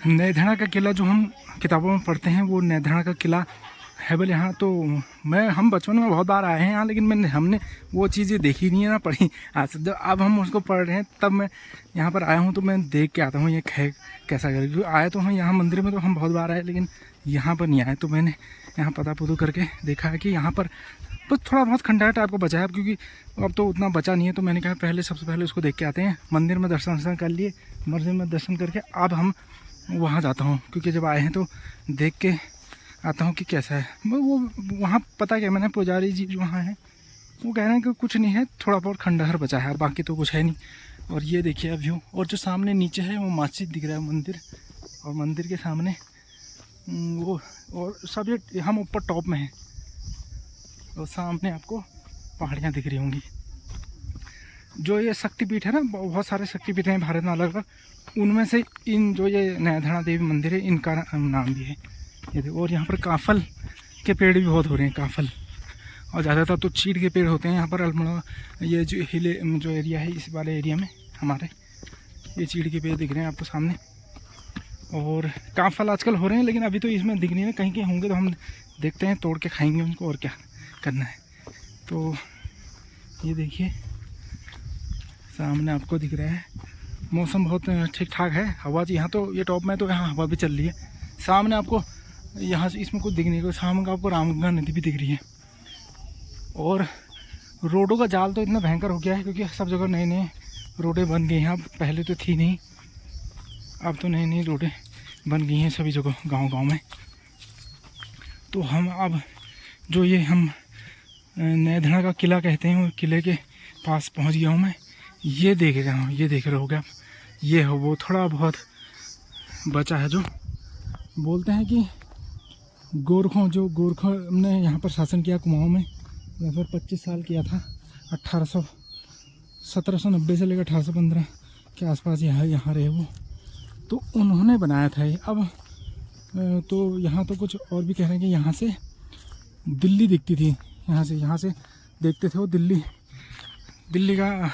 नैधड़ा का किला जो हम किताबों में पढ़ते हैं वो नैधड़ा का किला है बोले। यहाँ तो हम बचपन में बहुत बार आए हैं यहाँ, लेकिन हमने वो चीज़ें देखी नहीं है ना, पढ़ी आज जब अब हम उसको पढ़ रहे हैं तब मैं यहाँ पर आया हूँ तो मैं देख के आता हूँ ये है कैसा कर। क्योंकि आए तो हम यहाँ मंदिर में तो हम बहुत बार आए, लेकिन यहाँ पर नहीं आए। तो मैंने यहाँ पता पुदू करके देखा है कि यहाँ पर बस थोड़ा बहुत खंडहर टाइप को बचा है, क्योंकि अब तो उतना बचा नहीं है। तो मैंने कहा पहले सबसे पहले उसको देख के आते हैं। मंदिर में दर्शन कर लिए, मंदिर में दर्शन करके अब हम वहाँ जाता हूँ, क्योंकि जब आए हैं तो देख के आता हूँ कि कैसा है वो। वहाँ पता क्या, मैंने पुजारी जी जो वहाँ हैं वो कह रहे हैं कि कुछ नहीं है, थोड़ा बहुत खंडहर बचा है, बाकी तो कुछ है नहीं। और ये देखिए व्यू, और जो सामने नीचे है वो मस्जिद दिख रहा है, मंदिर, और मंदिर के सामने वो, और सब ये हम ऊपर टॉप में हैं और सामने आपको पहाड़ियाँ दिख रही होंगी। जो ये शक्तिपीठ है ना, बहुत सारे शक्तिपीठ हैं भारत में अलग अलग, उनमें से इन जो ये नैधड़ा देवी मंदिर है इनका नाम भी है ये देखो। और यहाँ पर काफल के पेड़ भी बहुत हो रहे हैं, काफल, और ज़्यादातर तो चीड़ के पेड़ होते हैं यहाँ पर। अल्मोड़ा ये जो हिले जो एरिया है, इस वाले एरिया में हमारे ये चीड़ के पेड़ दिख रहे हैं आपको सामने। और काफल आजकल हो रहे हैं, लेकिन अभी तो इसमें दिख नहीं है, कहीं कहीं होंगे तो हम देखते हैं, तोड़ के खाएंगे उनको और क्या करना है। तो ये देखिए सामने आपको दिख रहा है, मौसम बहुत ठीक ठाक है। हवा जी यहाँ तो ये टॉप में तो यहाँ हवा भी चल रही है। सामने आपको यहाँ से इसमें कुछ दिख नहीं, सामने का आपको रामगंगा नदी भी दिख रही है। और रोडों का जाल तो इतना भयंकर हो गया है, क्योंकि सब जगह नए नए रोडें बन गई हैं। अब पहले तो थी नहीं, अब तो नई नई रोडें बन गई हैं सभी जगह, गांव-गांव में। तो हम अब जो ये हम नैधड़ा का किला कहते हैं, वो किले के पास पहुंच गया हूँ मैं। ये देख रहा हूँ, ये देख रहे हो क्या, ये हो वो थोड़ा बहुत बचा है। जो बोलते हैं कि गोरखों ने यहाँ पर शासन किया कुमाऊँ में, लगभग 25 साल किया था। 1790 से लेकर 1815 के आसपास यहाँ रहे वो, तो उन्होंने बनाया था ये। अब तो यहाँ तो कुछ और भी कह रहे हैं कि यहाँ से दिल्ली दिखती थी, यहाँ से देखते थे वो दिल्ली का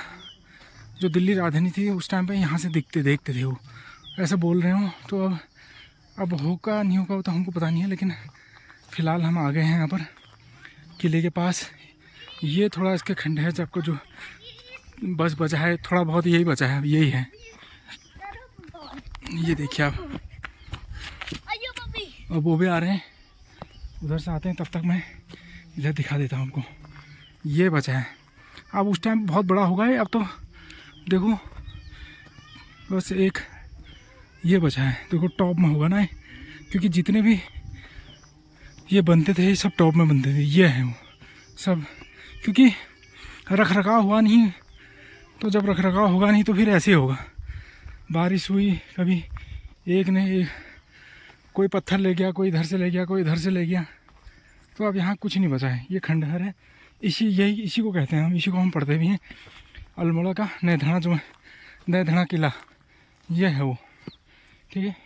जो दिल्ली राजधानी थी उस टाइम पे यहाँ से देखते थे वो, ऐसा बोल रहे हो। तो अब होगा नहीं होगा वो तो हमको पता नहीं है, लेकिन फ़िलहाल हम आ गए हैं यहाँ पर किले के पास। ये थोड़ा इसके खंडहर से आपको जो बस बचा है, थोड़ा बहुत यही बचा है, यही है। ये देखिए आप, अब वो भी आ रहे हैं, उधर से आते हैं, तब तक मैं इधर दिखा देता हूँ आपको। ये बचा है, अब उस टाइम बहुत बड़ा होगा ये, अब तो देखो बस एक ये बचा है। देखो टॉप में होगा ना, क्योंकि जितने भी ये बनते थे सब टॉप में बनते थे। ये है वो सब, क्योंकि रख रखाव हुआ नहीं, तो जब रख रखाव होगा नहीं तो फिर ऐसे ही होगा। बारिश हुई कभी, एक ने एक कोई पत्थर ले गया, कोई इधर से ले गया, कोई इधर से ले गया, तो अब यहाँ कुछ नहीं बचा है। ये खंडहर है, इसी को कहते हैं हम, इसी को हम पढ़ते भी हैं। अल्मोड़ा का नैधड़ा किला ये है वो, ठीक है।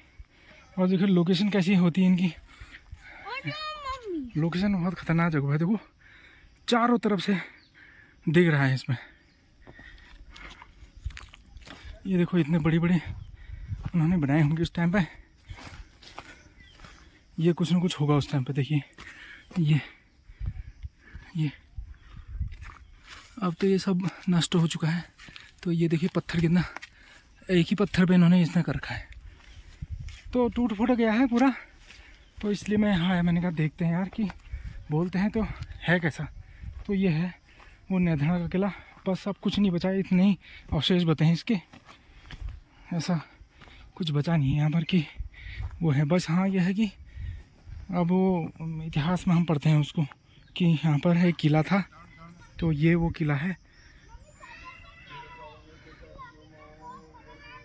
और देखो लोकेशन कैसी होती है इनकी, लोकेशन बहुत ख़तरनाक जगह है। देखो चारों तरफ से दिख रहा है इसमें, ये देखो इतने बड़े बड़े उन्होंने बनाए होंगे उस टाइम पे। ये कुछ ना कुछ होगा उस टाइम पे। देखिए ये अब तो ये सब नष्ट हो चुका है। तो ये देखिए पत्थर कितना, एक ही पत्थर पे इन्होंने इसने कर रखा है, तो टूट फूट गया है पूरा। तो इसलिए मैं यहाँ आया, मैंने कहा देखते हैं यार कि बोलते हैं तो है कैसा। तो ये है वो नैधड़ा का किला, बस अब कुछ नहीं बचा, इतने ही अवशेष बचे हैं इसके, ऐसा कुछ बचा नहीं है यहाँ पर कि वो है। बस हाँ यह है कि अब वो इतिहास में हम पढ़ते हैं उसको कि यहाँ पर एक किला था, तो ये वो किला है।